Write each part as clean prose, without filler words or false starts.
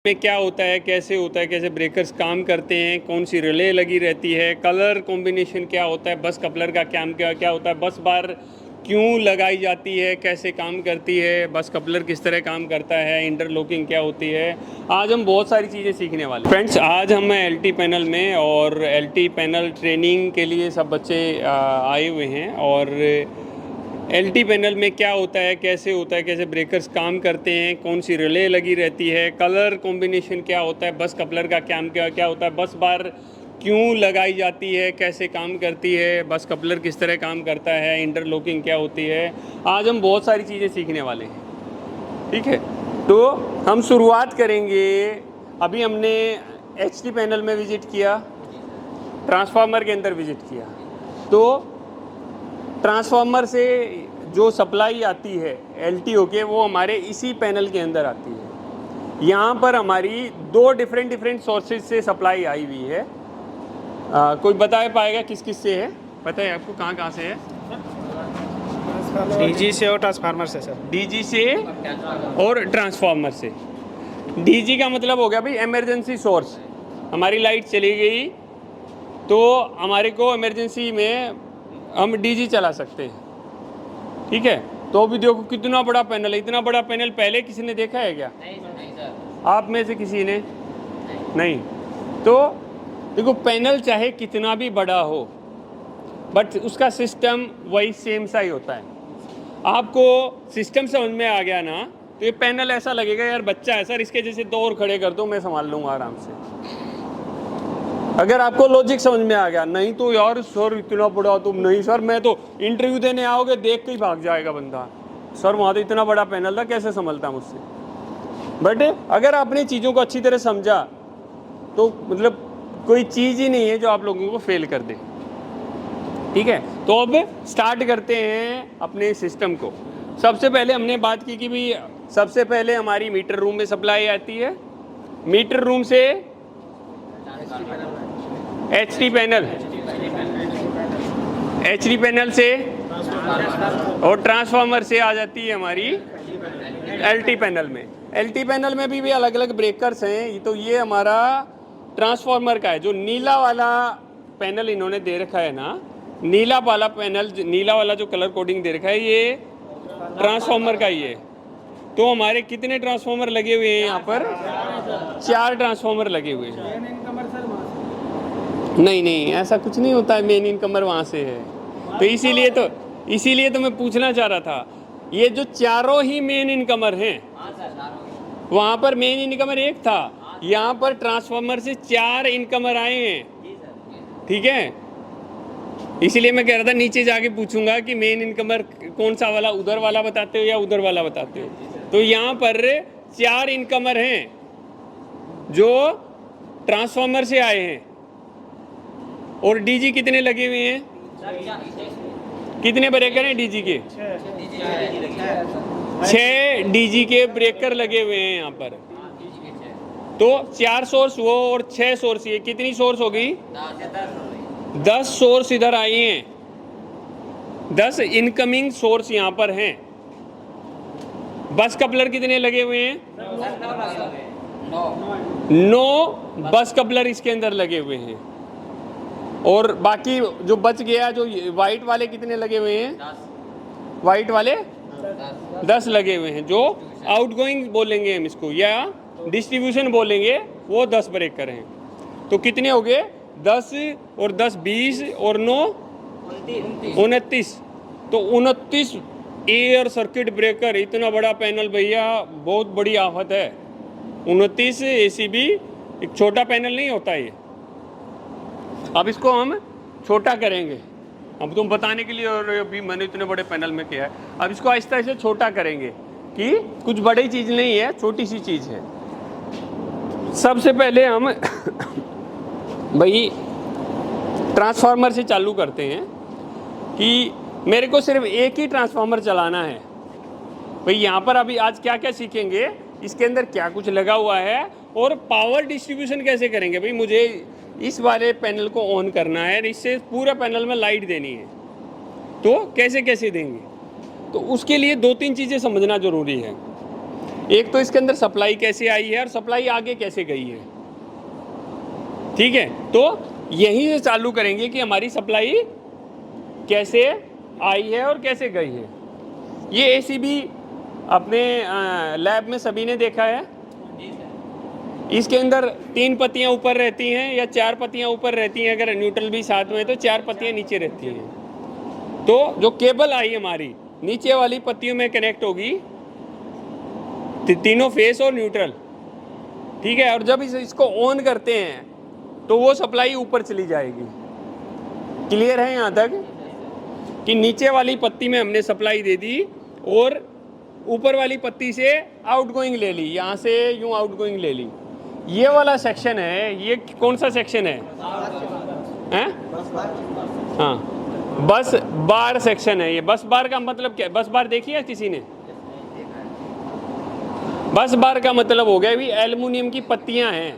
में क्या होता है, कैसे ब्रेकर्स काम करते हैं, कौन सी रिले लगी रहती है, कलर कॉम्बिनेशन क्या होता है, बस कपलर का क्या होता है, बस बार क्यों लगाई जाती है, कैसे काम करती है, बस कपलर किस तरह काम करता है, इंटरलॉकिंग क्या होती है। आज हम बहुत सारी चीज़ें सीखने वाले हैं फ्रेंड्स। आज हम एलटी पैनल में और एलटी पैनल ट्रेनिंग के लिए सब बच्चे आए हुए हैं। और एलटी पैनल में क्या होता है, कैसे ब्रेकर्स काम करते हैं, कौन सी रिले लगी रहती है, कलर कॉम्बिनेशन क्या होता है, बस कपलर का क्या होता है, बस बार क्यों लगाई जाती है, कैसे काम करती है, बस कपलर किस तरह काम करता है, इंटरलॉकिंग क्या होती है। आज हम बहुत सारी चीज़ें सीखने वाले हैं, ठीक है। तो हम शुरुआत करेंगे। अभी हमने एचटी पैनल में विज़िट किया, ट्रांसफार्मर के अंदर विज़िट किया। तो ट्रांसफार्मर से जो सप्लाई आती है एलटीओ के, वो हमारे इसी पैनल के अंदर आती है। यहाँ पर हमारी दो डिफरेंट सोर्सेज से सप्लाई आई हुई है। कोई बता पाएगा किस किस से है? पता है आपको कहाँ से है? डीजी से और ट्रांसफार्मर से सर। डीजी से और ट्रांसफार्मर से। डीजी का मतलब हो गया भाई इमरजेंसी सोर्स। हमारी लाइट चली गई तो हमारे को इमरजेंसी में हम डीजी चला सकते हैं, ठीक है। तो अभी देखो कितना बड़ा पैनल है। इतना बड़ा पैनल पहले किसी ने देखा है क्या? नहीं सर। आप में से किसी ने? नहीं। तो देखो पैनल चाहे कितना भी बड़ा हो, बट उसका सिस्टम वही सेम सा ही होता है। आपको सिस्टम समझ में आ गया ना, तो ये पैनल ऐसा लगेगा यार बच्चा है सर, इसके जैसे दो और खड़े कर दो, मैं संभाल लूँगा आराम से। अगर आपको लॉजिक समझ में आ गया। नहीं तो यार सर इतना बड़ा तुम, नहीं सर मैं तो इंटरव्यू देने आओगे देख के ही भाग जाएगा बंदा, सर वहाँ तो इतना बड़ा पैनल था, कैसे संभलता मुझसे। बट अगर आपने चीज़ों को अच्छी तरह समझा तो मतलब कोई चीज़ ही नहीं है जो आप लोगों को फेल कर दे, ठीक है। तो अब स्टार्ट करते हैं अपने सिस्टम को। सबसे पहले हमने बात की कि भाई सबसे पहले हमारी मीटर रूम में सप्लाई आती है। मीटर रूम से एचटी पैनल से और ट्रांसफार्मर से आ जाती है हमारी एलटी पैनल में। एलटी पैनल में भी अलग अलग ब्रेकर्स हैं। तो ये हमारा ट्रांसफार्मर का है। जो नीला वाला पैनल इन्होंने दे रखा है ना, नीला वाला पैनल, नीला वाला जो कलर कोडिंग दे रखा है, ये ट्रांसफार्मर का ही है। तो हमारे कितने ट्रांसफार्मर लगे हुए हैं यहाँ पर? 4 ट्रांसफार्मर लगे हुए हैं। नहीं ऐसा कुछ नहीं होता है, मेन इनकमर वहाँ से है। तो इसीलिए तो मैं पूछना चाह रहा था, ये जो चारों ही मेन इनकमर हैं, वहाँ पर मेन इनकमर एक था, यहाँ पर ट्रांसफार्मर से 4 इनकमर आए हैं, ठीक है। इसीलिए मैं कह रहा था नीचे जाके पूछूंगा कि मेन इनकमर कौन सा वाला, उधर वाला बताते हो या उधर वाला बताते हो। तो यहाँ पर 4 इनकमर हैं जो ट्रांसफार्मर से आए हैं। और डीजी कितने लगे हुए हैं? कितने ब्रेकर हैं डीजी के? 6 डीजी के ब्रेकर लगे हुए हैं यहाँ पर। तो 4 सोर्स वो और 6 सोर्स ये, कितनी सोर्स हो गई? 10 सोर्स इधर आई हैं। 10 इनकमिंग सोर्स यहाँ पर हैं। बस कपलर कितने लगे हुए हैं? 9 बस कपलर इसके अंदर लगे हुए हैं। और बाकी जो बच गया, जो वाइट वाले कितने लगे हुए हैं? 10 वाइट वाले 10 लगे हुए हैं। जो आउटगोइंग बोलेंगे हम इसको, या डिस्ट्रीब्यूशन बोलेंगे, वो 10 ब्रेकर हैं। तो कितने हो गए? 10 और 10 20 और 9 29। तो 29 एयर सर्किट ब्रेकर। इतना बड़ा पैनल भैया बहुत बड़ी आफत है। 29 एसीबी एक छोटा पैनल नहीं होता ये। अब इसको हम छोटा करेंगे। अब तुम बताने के लिए, और अभी मैंने इतने बड़े पैनल में किया है, अब इसको आहिस्ता से छोटा करेंगे कि कुछ बड़ी चीज़ नहीं है, छोटी सी चीज़ है। सबसे पहले हम भाई ट्रांसफार्मर से चालू करते हैं कि मेरे को सिर्फ एक ही ट्रांसफार्मर चलाना है। भाई यहाँ पर अभी आज क्या क्या सीखेंगे, इसके अंदर क्या कुछ लगा हुआ है और पावर डिस्ट्रीब्यूशन कैसे करेंगे। भाई मुझे इस वाले पैनल को ऑन करना है, इससे पूरा पैनल में लाइट देनी है, तो कैसे देंगे। तो उसके लिए 2-3 चीज़ें समझना ज़रूरी है। एक तो इसके अंदर सप्लाई कैसे आई है और सप्लाई आगे कैसे गई है। ठीक है, तो यहीं से चालू करेंगे कि हमारी सप्लाई कैसे आई है और कैसे गई है। ये एसी भी अपने लैब में सभी ने देखा है। इसके अंदर 3 पत्तियां ऊपर रहती हैं या 4 पत्तियां ऊपर रहती हैं, अगर न्यूट्रल भी साथ में है तो 4 पत्तियां नीचे रहती हैं। तो जो केबल आई हमारी नीचे वाली पत्तियों में कनेक्ट होगी, तीनों फेस और न्यूट्रल। ठीक है, और जब इसको ऑन करते हैं तो वो सप्लाई ऊपर चली जाएगी। क्लियर है यहाँ तक कि नीचे वाली पत्ती में हमने सप्लाई दे दी और ऊपर वाली पत्ती से आउटगोइंग ले ली, यहाँ से यूं आउटगोइंग ले ली। ये वाला सेक्शन है, ये कौन सा सेक्शन है? हाँ, बस बार सेक्शन है ये। बस बार का मतलब क्या है? बस बार देखी है किसी ने? बस बार का मतलब हो गया भी एल्युमिनियम की पत्तियां हैं,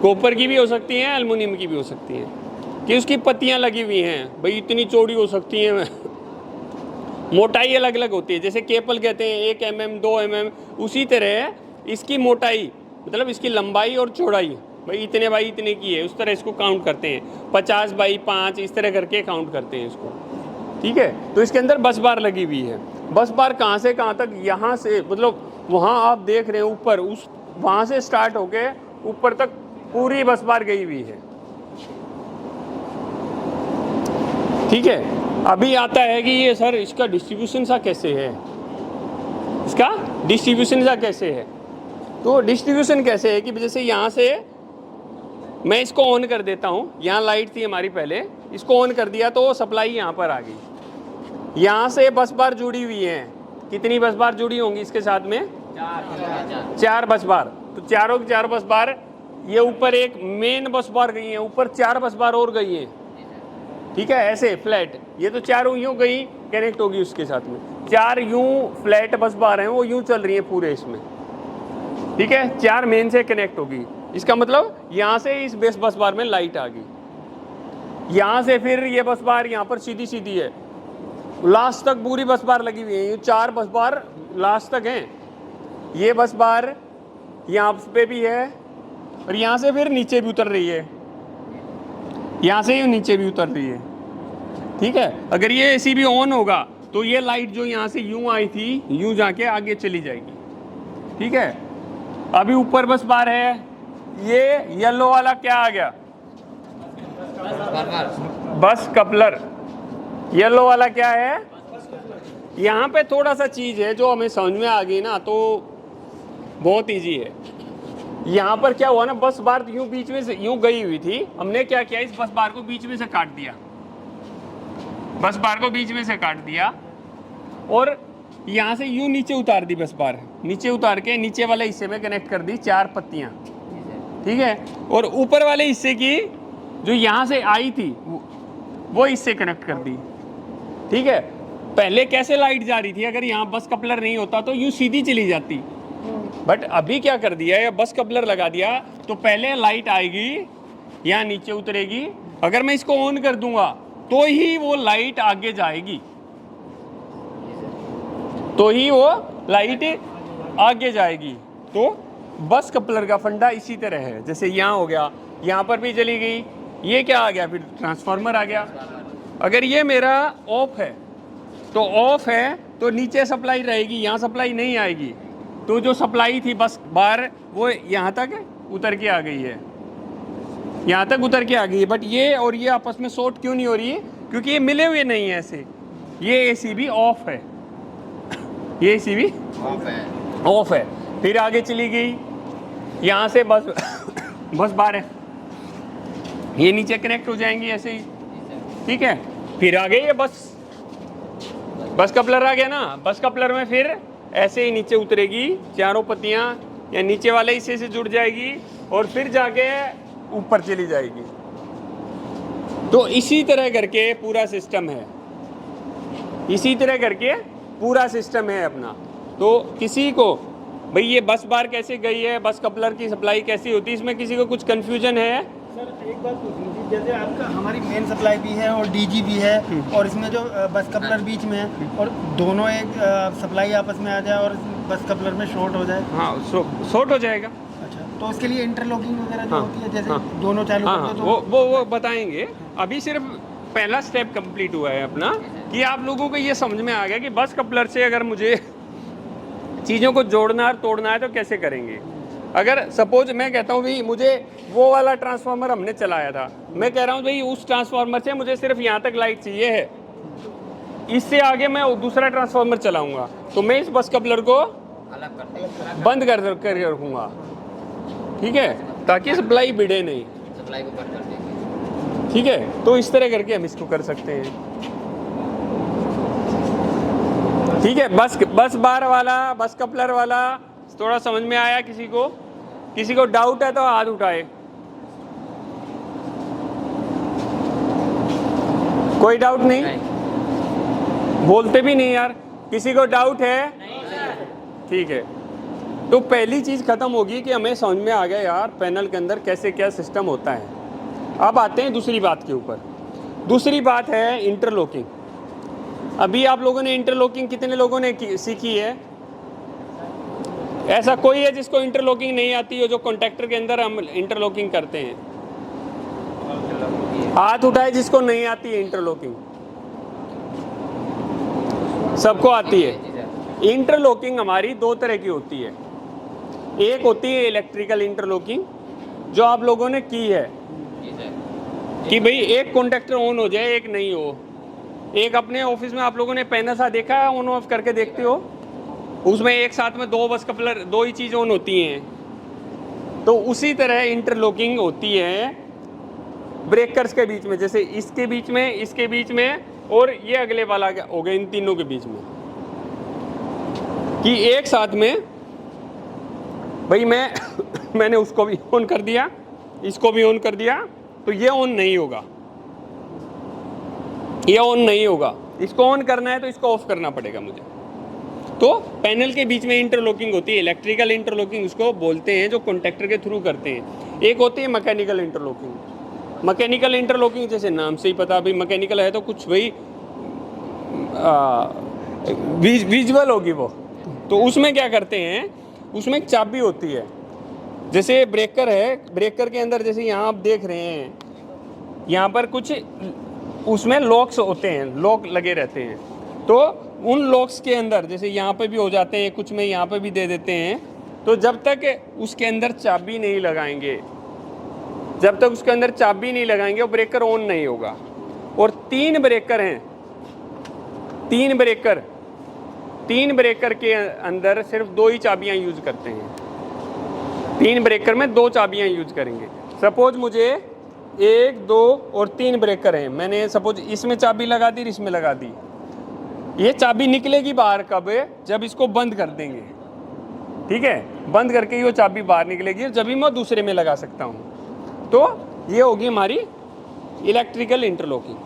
कॉपर की भी हो सकती हैं, एल्युमिनियम की भी हो सकती हैं, कि उसकी पत्तियां लगी हुई हैं। भाई इतनी चौड़ी हो सकती हैं, मोटाई अलग अलग होती है। जैसे केबल कहते हैं 1 mm 2 mm, उसी तरह इसकी मोटाई मतलब इसकी लंबाई और चौड़ाई भाई इतने बाई इतने की है, उस तरह इसको काउंट करते हैं। 50 बाई 5 इस तरह करके काउंट करते हैं इसको। ठीक है, तो इसके अंदर बस बार लगी हुई है। बस बार कहाँ से कहाँ तक? यहाँ से मतलब वहाँ आप देख रहे हैं ऊपर, उस वहाँ से स्टार्ट होके ऊपर तक पूरी बस बार गई हुई है। ठीक है, अभी आता है कि ये सर इसका डिस्ट्रीब्यूशन सा कैसे है, इसका डिस्ट्रीब्यूशन सा कैसे है? तो डिस्ट्रीब्यूशन कैसे है कि जैसे यहाँ से मैं इसको ऑन कर देता हूँ, यहाँ लाइट थी हमारी पहले, इसको ऑन कर दिया तो सप्लाई यहाँ पर आ गई। यहाँ से बस बार जुड़ी हुई है, कितनी बस बार जुड़ी होंगी इसके साथ में? 4 बस बार। तो चारों की 4 बस बार, ये ऊपर एक मेन बस बार गई है, ऊपर 4 बस बार और गई है। ठीक है, ऐसे फ्लैट, ये तो चारों यूं गई कनेक्ट होगी उसके साथ में। 4 यूं फ्लैट बस बार हैं, वो यूं चल रही है पूरे इसमें। ठीक है, 4 मेन से कनेक्ट होगी। इसका मतलब यहाँ से इस बेस बस बार में लाइट आ गई, यहाँ से फिर ये बस बार यहाँ पर सीधी सीधी है, लास्ट तक पूरी बस बार लगी हुई है। ये 4 बस बार लास्ट तक हैं। ये बस बार यहाँ पे भी है और यहाँ से फिर नीचे भी उतर रही है, यहाँ से ये नीचे भी उतर रही है। ठीक है, अगर ये एसी भी ऑन होगा तो ये लाइट जो यहाँ से यूं आई थी यूं जाके आगे चली जाएगी। ठीक है, अभी ऊपर बस बार है, ये येलो वाला क्या आ गया? बस कपलर। येलो वाला क्या है? यहाँ पे थोड़ा सा चीज है जो हमें समझ में आ गई ना, तो बहुत इजी है। यहाँ पर क्या हुआ ना, बस बार यूं बीच में से यूं गई हुई थी, हमने क्या किया, इस बस बार को बीच में से काट दिया, बस बार को बीच में से काट दिया और यहाँ से यूं नीचे उतार दी बस बार, नीचे उतार के नीचे वाले हिस्से में कनेक्ट कर दी 4 पत्तियाँ। ठीक है, और ऊपर वाले हिस्से की जो यहाँ से आई थी वो इससे कनेक्ट कर दी। ठीक है, पहले कैसे लाइट जा रही थी, अगर यहाँ बस कपलर नहीं होता तो यूं सीधी चली जाती, बट अभी क्या कर दिया है, बस कपलर लगा दिया तो पहले लाइट आएगी, यहाँ नीचे उतरेगी। अगर मैं इसको ऑन कर दूंगा तो ही वो लाइट आगे जाएगी, तो ही वो लाइट आगे जाएगी। तो बस कपलर का फंडा इसी तरह है। जैसे यहाँ हो गया, यहाँ पर भी चली गई, ये क्या आ गया, फिर ट्रांसफार्मर आ गया। अगर ये मेरा ऑफ है तो ऑफ है तो नीचे सप्लाई रहेगी, यहाँ सप्लाई नहीं आएगी, तो जो सप्लाई थी बस बार वो यहाँ तक उतर के आ गई है, यहाँ तक उतर के आ गई है। बट ये और ये आपस में शॉर्ट क्यों नहीं हो रही है? क्योंकि ये मिले हुए नहीं है ऐसे। ये एसी भी ऑफ है, ये एसी भी ऑफ है। फिर आगे चली गई, यहाँ से बस बस बार है, ये नीचे कनेक्ट हो जाएंगी ऐसे ही। ठीक है, फिर आ गई ये बस कपलर आ गया ना, बस कपलर में फिर ऐसे ही नीचे उतरेगी, चारों पत्तियां या नीचे वाले हिस्से से जुड़ जाएगी और फिर जाके ऊपर चली जाएगी। तो इसी तरह करके पूरा सिस्टम है, इसी तरह करके पूरा सिस्टम है अपना। तो किसी को भाई ये बस बार कैसे गई है, बस कपलर की सप्लाई कैसी होती है, इसमें किसी को कुछ कंफ्यूजन है? सर एक बात पूछनी थी, जैसे आपका हमारी मेन सप्लाई भी है और डीजी भी है और इसमें जो बस कपलर बीच में है और दोनों एक सप्लाई आपस में आ जाए और बस कपलर में शॉर्ट हो जाए? हाँ, शॉर्ट हो जाएगा। अच्छा, तो उसके लिए इंटरलॉकिंग वगैरह जो हाँ, होती है, जैसे हाँ, दोनों चालू हाँ, कर दो तो वो बताएंगे। अभी सिर्फ पहला स्टेप कंप्लीट हुआ है अपना, कि आप लोगों को ये समझ में आ गया कि बस कपलर से अगर मुझे चीज़ों को जोड़ना और तोड़ना है तो कैसे करेंगे। अगर सपोज मैं कहता हूँ भाई मुझे वो वाला ट्रांसफार्मर हमने चलाया था, मैं कह रहा हूँ भाई उस ट्रांसफार्मर से मुझे सिर्फ यहाँ तक लाइट चाहिए है, इससे आगे मैं दूसरा ट्रांसफार्मर चलाऊंगा, तो मैं इस बस कपलर को बंद कर रखूँगा, ठीक है, ताकि सप्लाई बिगड़े नहीं, सप्लाई को बंद कर देंगे। ठीक है। तो इस तरह करके हम इसको कर सकते हैं, ठीक है। बस बार वाला, बस कपलर वाला थोड़ा समझ में आया? किसी को डाउट है तो हाथ उठाए। कोई डाउट नहीं? बोलते भी नहीं यार। किसी को डाउट है? ठीक है, तो पहली चीज खत्म होगी कि हमें समझ में आ गया यार पैनल के अंदर कैसे क्या सिस्टम होता है। अब आते हैं दूसरी बात के ऊपर। दूसरी बात है इंटरलॉकिंग। अभी आप लोगों ने इंटरलॉकिंग कितने लोगों ने सीखी है? ऐसा कोई है जिसको इंटरलॉकिंग नहीं आती है, जो कॉन्ट्रैक्टर के अंदर हम इंटरलॉकिंग करते हैं? हाथ उठाए जिसको नहीं आती है इंटरलॉकिंग। सबको आती है। इंटरलॉकिंग हमारी दो तरह की होती है। एक होती है इलेक्ट्रिकल इंटरलॉकिंग, जो आप लोगों ने की है कि भाई एक कॉन्टैक्टर ऑन हो जाए, एक नहीं हो। एक अपने ऑफिस में आप लोगों ने पैनल सा देखा है, ऑन ऑफ करके देखते हो, उसमें एक साथ में दो बस कपलर, दो ही चीज़ ऑन होती हैं। तो उसी तरह इंटरलॉकिंग होती है ब्रेकर्स के बीच में, जैसे इसके बीच में, इसके बीच में, और ये अगले वाला हो गया, इन तीनों के बीच में, कि एक साथ में भाई मैंने उसको भी ऑन कर दिया, इसको भी ऑन कर दिया, तो ये ऑन नहीं होगा, ये ऑन नहीं होगा। इसको ऑन करना है तो इसको ऑफ करना पड़ेगा मुझे। तो पैनल के बीच में इंटरलॉकिंग होती है, इलेक्ट्रिकल इंटरलॉकिंग उसको बोलते हैं, जो कॉन्टैक्टर के थ्रू करते हैं। एक होती है मैकेनिकल इंटरलॉकिंग। मैकेनिकल इंटरलॉकिंग जैसे नाम से ही पता, भाई मैकेनिकल है तो कुछ भाई विजुअल होगी वो। तो उसमें क्या करते हैं, उसमें एक चाबी होती है, जैसे ब्रेकर है, ब्रेकर के अंदर जैसे यहाँ आप देख रहे हैं, यहाँ पर कुछ उसमें लॉक्स होते हैं, लॉक लगे रहते हैं। तो उन लॉक्स के अंदर जैसे यहाँ पे भी हो जाते हैं, कुछ में यहाँ पे भी दे देते हैं। तो जब तक उसके अंदर चाबी नहीं लगाएंगे, जब तक उसके अंदर चाबी नहीं लगाएंगे, वो ब्रेकर ऑन नहीं होगा। और तीन ब्रेकर हैं, तीन ब्रेकर के अंदर सिर्फ दो ही चाबियां यूज करते हैं। तीन ब्रेकर में दो चाबियां यूज करेंगे। सपोज मुझे 1, 2 और 3 ब्रेकर हैं, मैंने सपोज इसमें चाबी लगा दी, इसमें लगा दी। ये चाबी निकलेगी बाहर कब? जब इसको बंद कर देंगे, ठीक है, बंद करके ये चाबी बाहर निकलेगी, जब भी मैं दूसरे में लगा सकता हूँ। तो ये होगी हमारी इलेक्ट्रिकल इंटरलॉकिंग।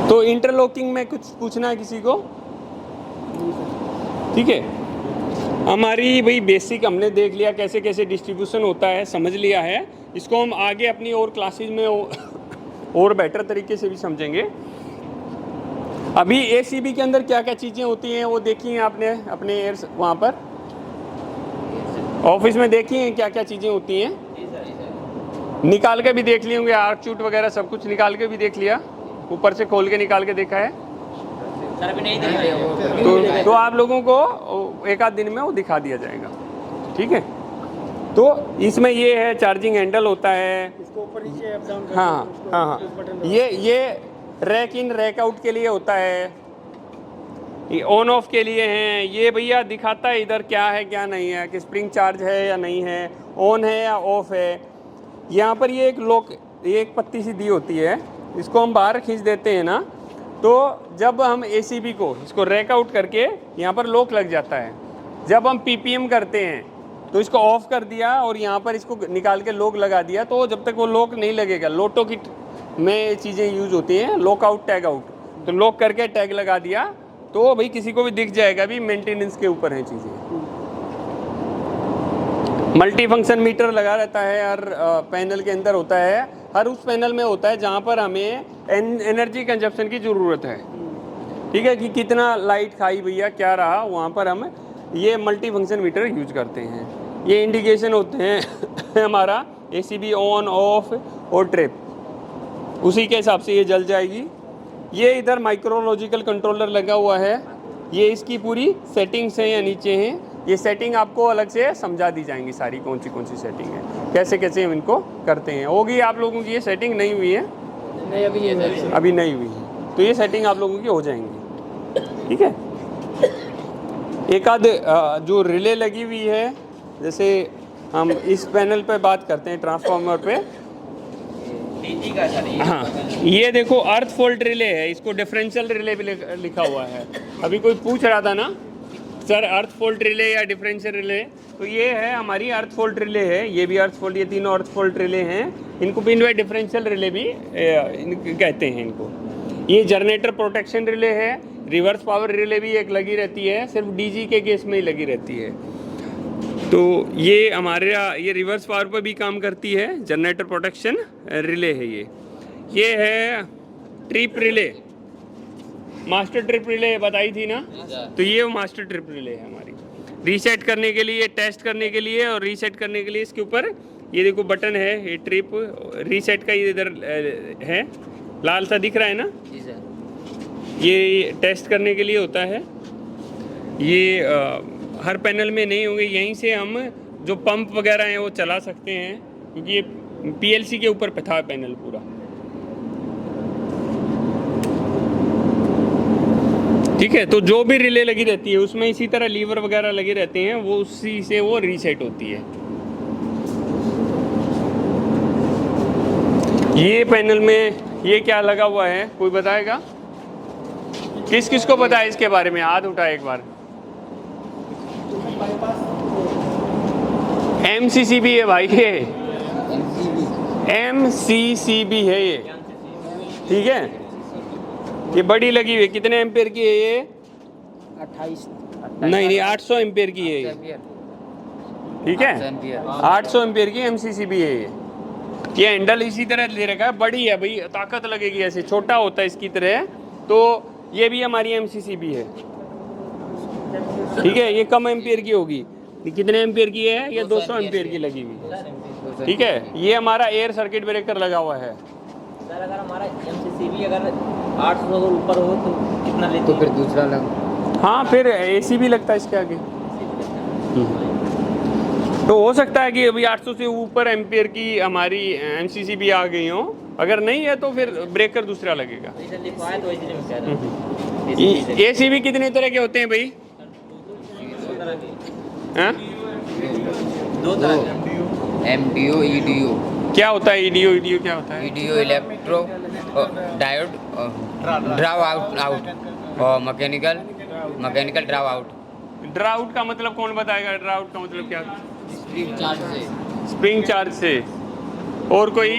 तो इंटरलॉकिंग में कुछ पूछना है किसी को? ठीक है, हमारी भाई बेसिक हमने देख लिया कैसे कैसे डिस्ट्रीब्यूशन होता है, समझ लिया है। इसको हम आगे अपनी और क्लासेज में और बेटर तरीके से भी समझेंगे। अभी एसीबी के अंदर क्या क्या चीज़ें होती हैं वो देखी हैं आपने अपने वहाँ पर ऑफिस में, देखी हैं क्या क्या चीज़ें होती हैं? निकाल के भी देख लिए होंगे, आर्क चूट वगैरह सब कुछ निकाल के भी देख लिया, ऊपर से खोल के निकाल के देखा है? तो आप लोगों को एक आध दिन में वो दिखा दिया जाएगा, ठीक है। तो इसमें ये है चार्जिंग हैंडल होता है, इसको ऊपर नीचे अप डाउन करके हाँ हाँ हाँ, ये रैक इन रैक आउट के लिए होता है, ये ऑन ऑफ के लिए हैं। ये भैया दिखाता है इधर क्या है क्या नहीं है, कि स्प्रिंग चार्ज है या नहीं है, ऑन है या ऑफ है। यहाँ पर ये एक लॉक, ये एक पत्ती सी दी होती है, इसको हम बाहर खींच देते हैं ना, तो जब हम एसीबी को इसको रैक आउट करके यहाँ पर लॉक लग जाता है। जब हम पीपीएम करते हैं तो इसको ऑफ कर दिया और यहाँ पर इसको निकाल के लॉक लगा दिया, तो जब तक वो लॉक नहीं लगेगा, लोटो किट में ये चीज़ें यूज होती हैं, लॉक आउट टैग आउट, तो लॉक करके टैग लगा दिया तो भाई किसी को भी दिख जाएगा, भी मेंटेनेंस के ऊपर हैं चीज़ें। मल्टी फंक्शन मीटर लगा रहता है हर पैनल के अंदर होता है, हर उस पैनल में होता है जहाँ पर हमें एनर्जी कंजप्शन की ज़रूरत है। ठीक है, कि कितना लाइट खाई भैया क्या रहा, वहाँ पर हम ये मल्टी फंक्शन मीटर यूज करते हैं। ये इंडिकेशन होते हैं हमारा ACB ऑन ऑफ और ट्रिप, उसी के हिसाब से ये जल जाएगी। ये इधर माइक्रोलॉजिकल कंट्रोलर लगा हुआ है, ये इसकी पूरी सेटिंग्स हैं या नीचे हैं, ये सेटिंग आपको अलग से समझा दी जाएंगी सारी, कौन सी सेटिंग है, कैसे कैसे हम इनको करते हैं। होगी आप लोगों की ये सेटिंग नहीं हुई है, नहीं अभी ये नहीं। अभी नहीं हुई है, तो ये सेटिंग आप लोगों की हो जाएंगी। ठीक है, एक आध जो रिले लगी हुई है, जैसे हम इस पैनल पे बात करते हैं ट्रांसफार्मर पे, डीजी का सर ये हाँ ये देखो अर्थ फॉल्ट रिले है, इसको डिफरेंशियल रिले भी लिखा हुआ है। अभी कोई पूछ रहा था ना सर अर्थ फॉल्ट रिले या डिफरेंशियल रिले, तो ये है हमारी अर्थ फॉल्ट रिले है, ये भी अर्थ फॉल्ट, ये तीनों अर्थ फॉल्ट रिले हैं, इनको भी इनवे डिफरेंशियल रिले भी कहते हैं इनको। ये जनरेटर प्रोटेक्शन रिले है, रिवर्स पावर रिले भी एक लगी रहती है, सिर्फ डीजी के केस में ही लगी रहती है। तो ये हमारे ये रिवर्स पावर पर भी काम करती है, जनरेटर प्रोटेक्शन रिले है ये है trip relay, master trip relay बताई थी ना, तो ये मास्टर ट्रिप रिले है हमारी। रीसेट करने के लिए, टेस्ट करने के लिए और रीसेट करने के लिए इसके ऊपर ये देखो बटन है, ये ट्रिप रीसेट का ये इधर है, लाल सा दिख रहा है ना, जी सर। ये टेस्ट करने के लिए होता है। ये हर पैनल में नहीं होंगे, यहीं से हम जो पंप वगैरह हैं वो चला सकते हैं, क्योंकि ये PLC के ऊपर पे था पैनल पूरा। ठीक है, तो जो भी रिले लगी रहती है उसमें इसी तरह लीवर वगैरह लगे रहते हैं, वो उसी से वो रीसेट होती है। ये पैनल में ये क्या लगा हुआ है, कोई बताएगा? किस किस को पता है इसके बारे में, हाथ उठाए एक बार। MCCB है भाई, ये MCCB है ये, ठीक है, ये बड़ी लगी हुई है। कितने एम्पेयर की है ये? 28 नहीं 800 एम्पेयर की है ये, ठीक है, 800 एम्पेयर की MCCB है ये हैंडल इसी तरह दे रखा है, बड़ी है भाई, ताकत लगेगी ऐसे, छोटा होता है इसकी तरह, तो ये भी हमारी MCCB है। ठीक है, ये कम एम्पियर की होगी, ये कितने एम्पियर की है? ये 200 एम्पियर की लगी हुई। ठीक है, ये हमारा एयर सर्किट ब्रेकर लगा हुआ है। सर अगर हमारा MCCB अगर 800 से ऊपर हो तो कितना लेते तो फिर दूसरा लग, हाँ फिर AC भी लगता है इसके आगे। तो हो सकता है कि अभी 800 से ऊपर एम्पियर की हमारी MCCB आ गई हो, अगर नहीं है तो फिर ब्रेकर दूसरा लगेगा। जैसे लिखा है तो इसीलिए मैं कह रहा हूँ। AC भी कितने तरह के होते हैं भाई? दो तरह के, हाँ? दो तरह के। MDO EDO। क्या होता है EDO क्या होता है? EDO electro diode drive out और मैकेनिकल ड्राव आउट। ड्राउट का मतलब कौन बताएगा? ड्राउट का मतलब क्या? स्प्रिंग चार्ज से, स्प्रिंग चार्ज से। और कोई?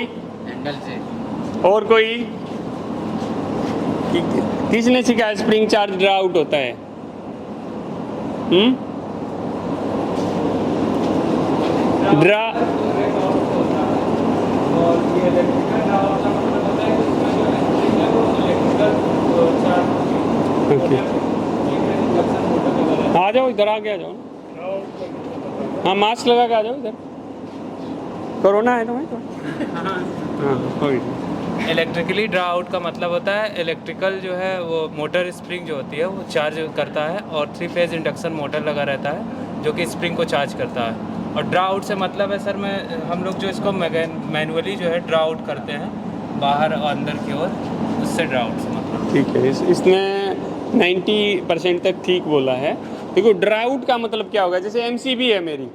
हैंडल से। और कोई? किसने सिखाया स्प्रिंग चार्ज ड्राउट होता है? ड्रा ओके, आ जाओ इधर, आगे आ जाओ। हाँ मास्क लगा के आ जाओ इधर, कोरोना है तुम्हें तो। हाँ कोई नहीं। इलेक्ट्रिकली ड्रा आउट का मतलब होता है इलेक्ट्रिकल जो है वो मोटर स्प्रिंग जो होती है वो चार्ज करता है, और 3 फेज इंडक्शन मोटर लगा रहता है जो कि स्प्रिंग को चार्ज करता है। और ड्रा आउट से मतलब है सर, हम लोग जो इसको मैनुअली जो है ड्रा आउट करते हैं बाहर और अंदर की ओर, उससे ड्रा आउट से मतलब। ठीक है, इसने 90% तक ठीक बोला है। देखो ड्रा आउट का मतलब क्या होगा, जैसे MCB है मेरी,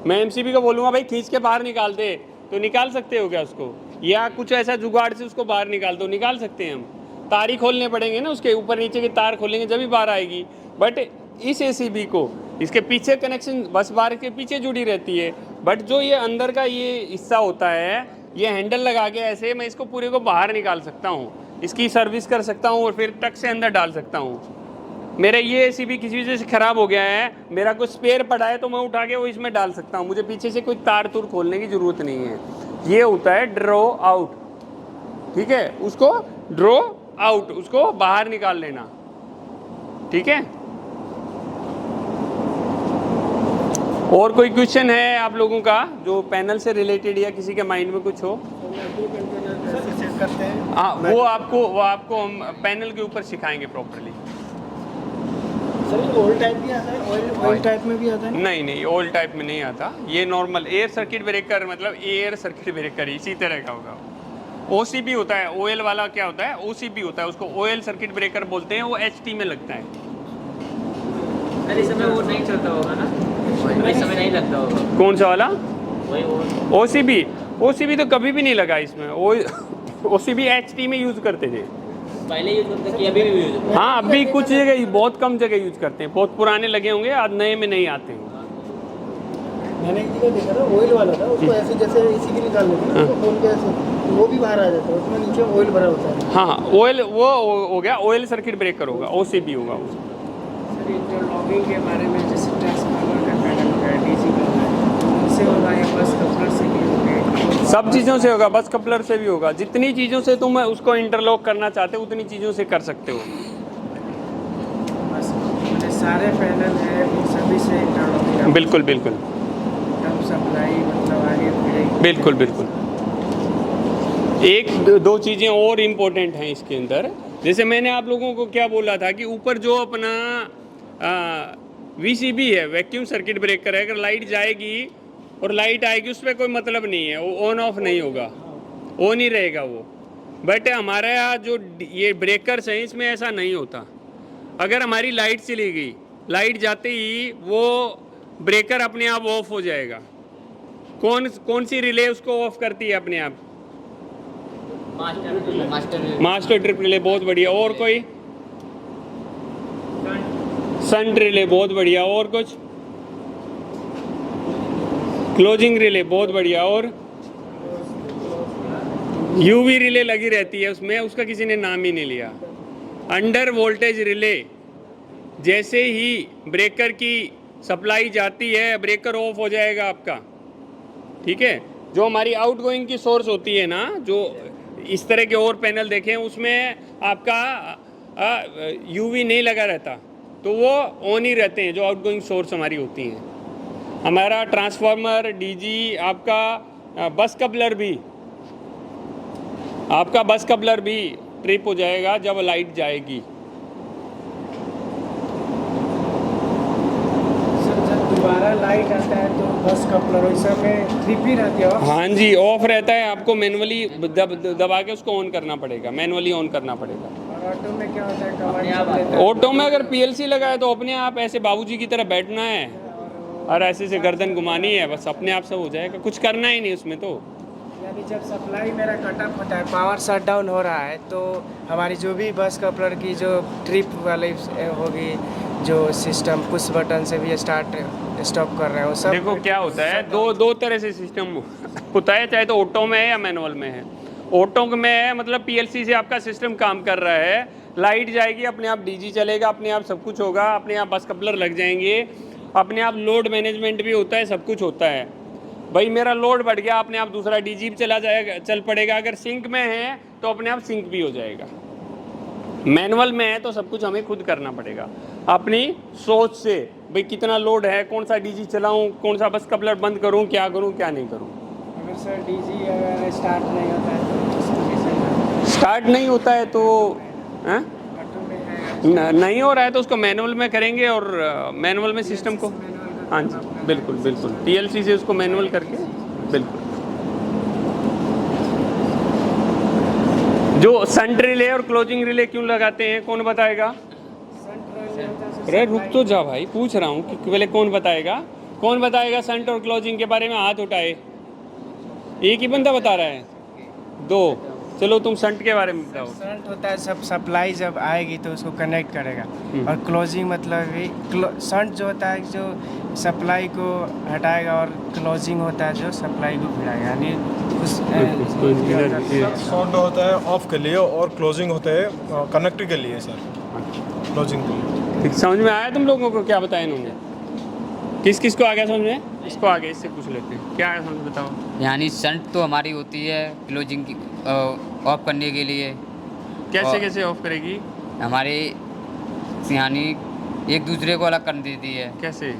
मैं MCB को बोलूँगा भाई खींच के बाहर निकाल दे, तो निकाल सकते हो क्या उसको? या कुछ ऐसा जुगाड़ से उसको बाहर निकाल दो, निकाल सकते हैं हम। तार ही खोलने पड़ेंगे ना, उसके ऊपर नीचे की तार खोलेंगे जब भी बाहर आएगी। बट इस ACB को इसके पीछे कनेक्शन बस बार के पीछे जुड़ी रहती है, बट जो ये अंदर का ये हिस्सा होता है, ये हैंडल लगा के ऐसे मैं इसको पूरे को बाहर निकाल सकता हूँ, इसकी सर्विस कर सकता हूँ और फिर टक से अंदर डाल सकता हूँ। मेरा ये ACB किसी वजह से ख़राब हो गया है, मेरा कुछ स्पेयर पड़ा है, तो मैं उठा के वो इसमें डाल सकता हूँ, मुझे पीछे से कोई तार तूर खोलने की ज़रूरत नहीं है। ये होता है ड्रॉ आउट। ठीक है, उसको ड्रॉ आउट, उसको बाहर निकाल लेना। ठीक है। और कोई क्वेश्चन है आप लोगों का जो पैनल से रिलेटेड या किसी के माइंड में कुछ हो? सेट करते हैं। हाँ, वो आपको हम पैनल के ऊपर सिखाएंगे प्रॉपरली। सर ये ओल्ड टाइप भी आता है, ऑयल टाइप में भी आता है? नहीं नहीं, ओल्ड टाइप में नहीं आता। ये नॉर्मल एयर सर्किट ब्रेकर, मतलब एयर सर्किट ब्रेकर इसी तरह का होगा। OCB होता है, ऑयल वाला क्या होता है, OCB होता है, उसको ऑयल सर्किट ब्रेकर बोलते हैं। वो HT में लगता है। अरे इस समय वो नहीं चलता होगा ना, इस समय नहीं लगता होगा। कौन सा वाला? वही वो OCB तो कभी भी नहीं लगा इसमें। OCB HT में यूज़ करते थे पहले यूज करते थे, अभी भी यूज। हाँ, अभी कुछ जगह, बहुत कम जगह यूज़ करते हैं। बहुत पुराने लगे होंगे, आज नए में नहीं आते हैं। मैंने एक जगह देखा था, ऑयल वाला था, उसको ऐसे जैसे इसी के निकाल लेते हैं, उसको खोल के ऐसे वो भी बाहर आ जाता है, उसमें नीचे ऑयल भरा होता है। हाँ, ऑयल वो हो गया, ऑयल सर्किट ब्रेकर होगा, OCB होगा वो। सर ये जो लॉगिंग के बारे में, जैसे ट्रांसफार्मर का पैनल होगा, डीसी का होगा, उनसे होगा या बस कपलर से भी होगा? सब चीज़ों से होगा, बस कपलर से भी होगा। जितनी चीज़ों से तुम उसको इंटरलॉक करना चाहते हो उतनी चीज़ों से कर सकते हो। बस मतलब सारे पैनल है वो सभी से इंटरलॉकिंग? बिल्कुल बिल्कुल तब सप्लाई मतलब आगे बढ़ेगी? बिल्कुल बिल्कुल। एक दो चीज़ें और इम्पोर्टेंट हैं इसके अंदर। जैसे मैंने आप लोगों को क्या बोला था कि ऊपर जो अपना VCB है, वैक्यूम सर्किट ब्रेकर है, अगर लाइट जाएगी और लाइट आएगी उस पर कोई मतलब नहीं है, वो ऑन ऑफ नहीं होगा, ऑन ही रहेगा वो। बट हमारे यहाँ जो ये ब्रेकर्स हैं इसमें ऐसा नहीं होता। अगर हमारी लाइट चली गई, लाइट जाते ही वो ब्रेकर अपने आप ऑफ हो जाएगा। कौन सी रिले उसको ऑफ करती है अपने आप? मास्टर ट्रिप रिले, बहुत बढ़िया। और कोई? सन रिले, बहुत बढ़िया। और कुछ? क्लोजिंग रिले, बहुत बढ़िया। और UV रिले लगी रहती है उसमें, उसका किसी ने नाम ही नहीं लिया। अंडर वोल्टेज रिले, जैसे ही ब्रेकर की सप्लाई जाती है ब्रेकर ऑफ हो जाएगा आपका, ठीक है। जो हमारी आउटगोइंग की सोर्स होती है ना, जो इस तरह के और पैनल देखें उसमें आपका UV नहीं लगा रहता, तो वो ऑन ही रहते हैं जो आउटगोइंग सोर्स हमारी होती हैं। हमारा ट्रांसफार्मर, DG, आपका बस कपलर भी ट्रिप हो जाएगा जब लाइट जाएगी। सर जब दोबारा लाइट आता है तो बस कपलर वैसा में ट्रिप ही रहती है? हाँ जी, ऑफ रहता है। आपको मैनुअली दबा के उसको ऑन करना पड़ेगा, मैनुअली ऑन करना पड़ेगा। और ऑटो में क्या होता है, कमांड? ऑटो में अगर PLC लगा है तो अपने आप ऐसे बाबूजी की तरह बैठना है और ऐसे से गर्दन घुमानी है, बस अपने आप सब हो जाएगा, कुछ करना ही नहीं उसमें। तो यानी जब सप्लाई मेरा कट ऑफ होता है, पावर शट डाउन हो रहा है, तो हमारी जो भी बस कपलर की जो ट्रिप वाली होगी, जो सिस्टम पुश बटन से भी स्टार्ट स्टॉप कर रहे हैं, वो सब देखो क्या होता है, दो तरह से सिस्टम होता है, चाहे तो ऑटो में है या मैनुअल में है। ऑटो में है मतलब PLC से आपका सिस्टम काम कर रहा है, लाइट जाएगी अपने आप DG चलेगा, अपने आप सब कुछ होगा, अपने आप बस कपलर लग जाएंगे, अपने आप लोड मैनेजमेंट भी होता है, सब कुछ होता है। भाई मेरा लोड बढ़ गया, अपने आप दूसरा DG चला जाएगा, चल पड़ेगा। अगर सिंक में है तो अपने आप सिंक भी हो जाएगा। मैनुअल में है तो सब कुछ हमें खुद करना पड़ेगा अपनी सोच से, भाई कितना लोड है, कौन सा DG चलाऊं, कौन सा बस कपलर बंद करूं, क्या करूं क्या नहीं करूं। अगर सर DG अगर स्टार्ट नहीं होता है तो उसको कैसे? स्टार्ट नहीं होता है तो हैं? ऑटो में है नहीं हो रहा है तो उसको मैनुअल में करेंगे, और मैनुअल में सिस्टम को, हाँ जी बिल्कुल बिल्कुल, PLC से उसको मैनुअल करके, बिल्कुल। जो संट रिले और क्लोजिंग रिले क्यों लगाते हैं, कौन बताएगा? अरे रुक तो जा भाई, पूछ रहा हूँ कि पहले कौन बताएगा संट और क्लोजिंग के बारे में? हाथ उठाए। एक ही बंदा बता रहा है, दो। चलो तुम संट के बारे में बताओ। शंट होता है सब सप्लाई जब आएगी तो उसको कनेक्ट करेगा, और क्लोजिंग मतलब भी शंट जो होता है जो सप्लाई को हटाएगा, और क्लोजिंग होता है जो सप्लाई को भिड़ाएगा, यानी उस शॉर्ट होता है ऑफ के लिए और क्लोजिंग होता है कनेक्ट के लिए सर, क्लोजिंग के लिए। ठीक, समझ में आया तुम लोगों को क्या बताया इन्होंने? किस को आ गया समझ में? इसको आगे इससे पूछ लेते हैं, क्या है समझ बताओ। यानी शंट तो हमारी होती है क्लोजिंग की ऑफ करने के लिए। कैसे ऑफ करेगी? हमारे यानी एक दूसरे को अलग कर देती है। कैसे?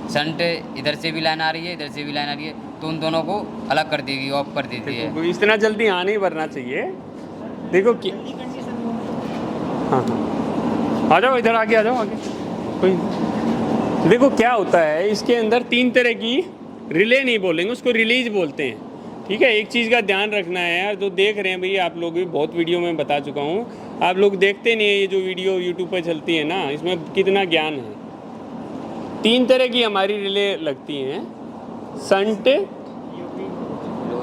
शंट इधर से भी लाइन आ रही है, इधर से भी लाइन आ रही है, तो उन दोनों को अलग कर देगी, ऑफ कर देती है। देखो, इतना जल्दी हाँ नहीं भरना चाहिए। देखो कि हाँ हाँ, आ जाओ इधर, आगे आ जाओ, आगे कोई। देखो क्या होता है, इसके अंदर 3 तरह की रिले नहीं बोलेंगे, उसको रिलीज बोलते हैं। ठीक है, एक चीज़ का ध्यान रखना है यार, जो देख रहे हैं भैया आप लोग भी, बहुत वीडियो में बता चुका हूँ, आप लोग देखते नहीं है ये जो वीडियो यूट्यूब पर चलती है ना, इसमें कितना ज्ञान है। 3 तरह की हमारी रिले लगती हैं, संट,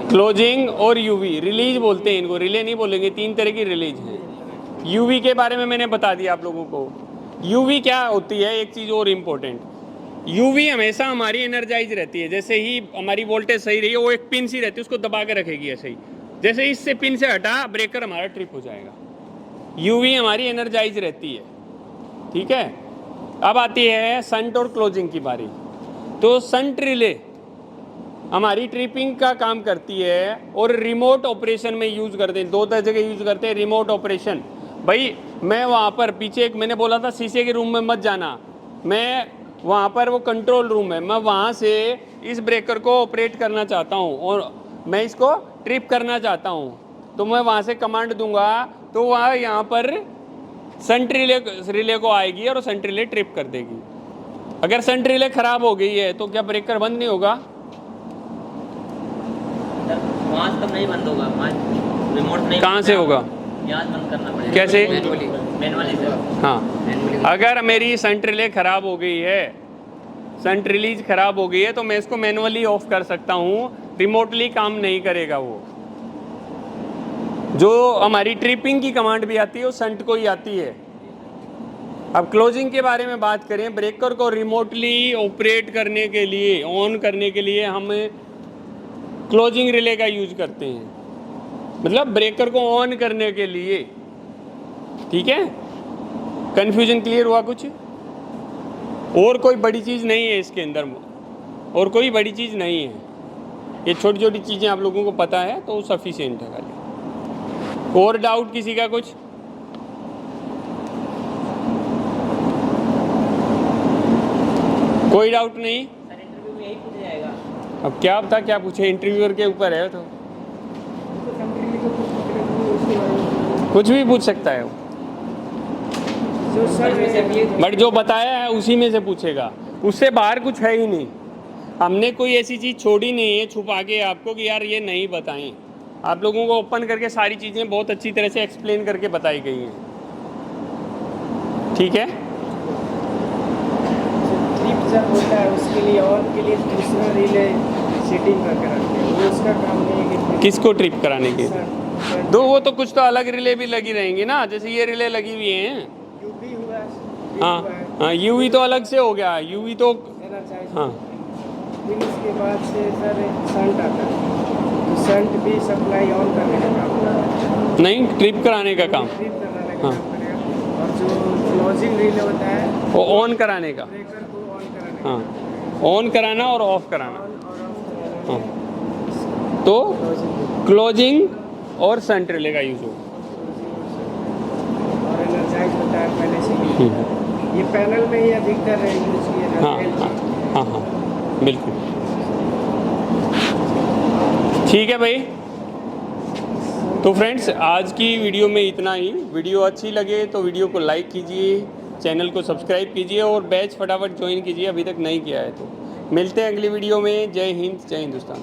क्लोजिंग और यूवी। रिलीज बोलते हैं इनको, रिले नहीं बोलेंगे, 3 तरह की रिलीज हैं। यूवी के बारे में मैंने बता दिया आप लोगों को। यूवी क्या होती है, एक चीज़ और इम्पोर्टेंट, यूवी हमेशा हमारी एनर्जाइज रहती है। जैसे ही हमारी वोल्टेज सही रही है, वो एक पिन सी रहती है, उसको दबा के रखेगी ऐसे ही। जैसे ही इससे पिन से हटा, ब्रेकर हमारा ट्रिप हो जाएगा। यूवी हमारी एनर्जाइज रहती है। ठीक है, अब आती है संट और क्लोजिंग की बारी। तो संट रिले हमारी ट्रिपिंग का काम करती है और रिमोट ऑपरेशन में यूज़ करते हैं। 2 जगह यूज़ करते हैं रिमोट ऑपरेशन। भाई मैं वहाँ पर पीछे एक मैंने बोला था शीशे के रूम में मत जाना, मैं वहाँ पर वो कंट्रोल रूम है, मैं वहाँ से इस ब्रेकर को ऑपरेट करना चाहता हूँ और मैं इसको ट्रिप करना चाहता हूँ, तो मैं वहाँ से कमांड दूंगा, तो वहाँ यहाँ पर संट रिले को आएगी और संट रिले ट्रिप कर देगी। अगर संट रिले ख़राब हो गई है तो क्या ब्रेकर बंद नहीं होगा? वहाँ तब नहीं बंद होगा, रिमोट नहीं। कहाँ से होगा? यहाँ बंद करना पड़ेगा। कैसे? Manually sir. हाँ, अगर मेरी संट रिले ख़राब हो गई है, संट रिलीज ख़राब हो गई है, तो मैं इसको मैनुअली ऑफ कर सकता हूँ, रिमोटली काम नहीं करेगा वो। जो हमारी ट्रिपिंग की कमांड भी आती है वो संट को ही आती है। अब क्लोजिंग के बारे में बात करें, ब्रेकर को रिमोटली ऑपरेट करने के लिए, ऑन करने के लिए हम क्लोजिंग रिले का यूज करते हैं, मतलब ब्रेकर को ऑन करने के लिए। ठीक है, कन्फ्यूजन क्लियर हुआ कुछ? और कोई बड़ी चीज़ नहीं है इसके अंदर, और कोई बड़ी चीज़ नहीं है, ये छोटी छोटी चीज़ें आप लोगों को पता है तो सफिशिएंट है खाली। और डाउट किसी का कुछ? कोई डाउट नहीं? सर इंटरव्यू में यही पूछा जाएगा। अब क्या पता क्या पूछे, इंटरव्यूअर के ऊपर है, तो कुछ भी पूछ सकता है वो, जो सर बट जो बताया है उसी में से पूछेगा, उससे बाहर कुछ है ही नहीं। हमने कोई ऐसी चीज़ छोड़ी नहीं है छुपा के आपको कि यार ये नहीं बताएं। आप लोगों को ओपन करके सारी चीज़ें बहुत अच्छी तरह से एक्सप्लेन करके बताई गई हैं। ठीक है, ट्रिप जब होता है उसके लिए और के लिए दूसरा रिले सेटिंग करके रखते हैं, वो उसका काम नहीं है कि किसको ट्रिप कराने के? सर दो वो तो कुछ तो अलग रिले भी लगी रहेंगी ना, जैसे ये रिले लगी हुई हैं। यूवी हुआ हाँ हाँ, यूवी तो अलग से हो गया, यूवी तो एनर्जाइज। हाँ। फिर उसके बाद से सर संट आता है, तो संट भी सप्लाई ऑन करने का काम होता है, नहीं, ट्रिप कराने का काम, ट्रिप कराने का हाँ। काम करेगा। और जो क्लोजिंग रिले होता है वो ऑन कराने का, ब्रेकर को ऑन कराने का हाँ, ऑन कराना और ऑफ कराना। ऑन और ऑफ कराना हाँ, तो क्लोजिंग क्लोजिंग और संट रिले का यूज होगा। और एनर्जाइज होता है पहले से ही। ये पैनल में ही अधिकतर यूज किया जाता हाँ है। हाँ हाँ हाँ, बिल्कुल ठीक है भाई। तो फ्रेंड्स, आज की वीडियो में इतना ही। वीडियो अच्छी लगे तो वीडियो को लाइक कीजिए, चैनल को सब्सक्राइब कीजिए और बैच फटाफट ज्वाइन कीजिए अभी तक नहीं किया है तो। मिलते हैं अगली वीडियो में। जय हिंद, जय हिंदुस्तान।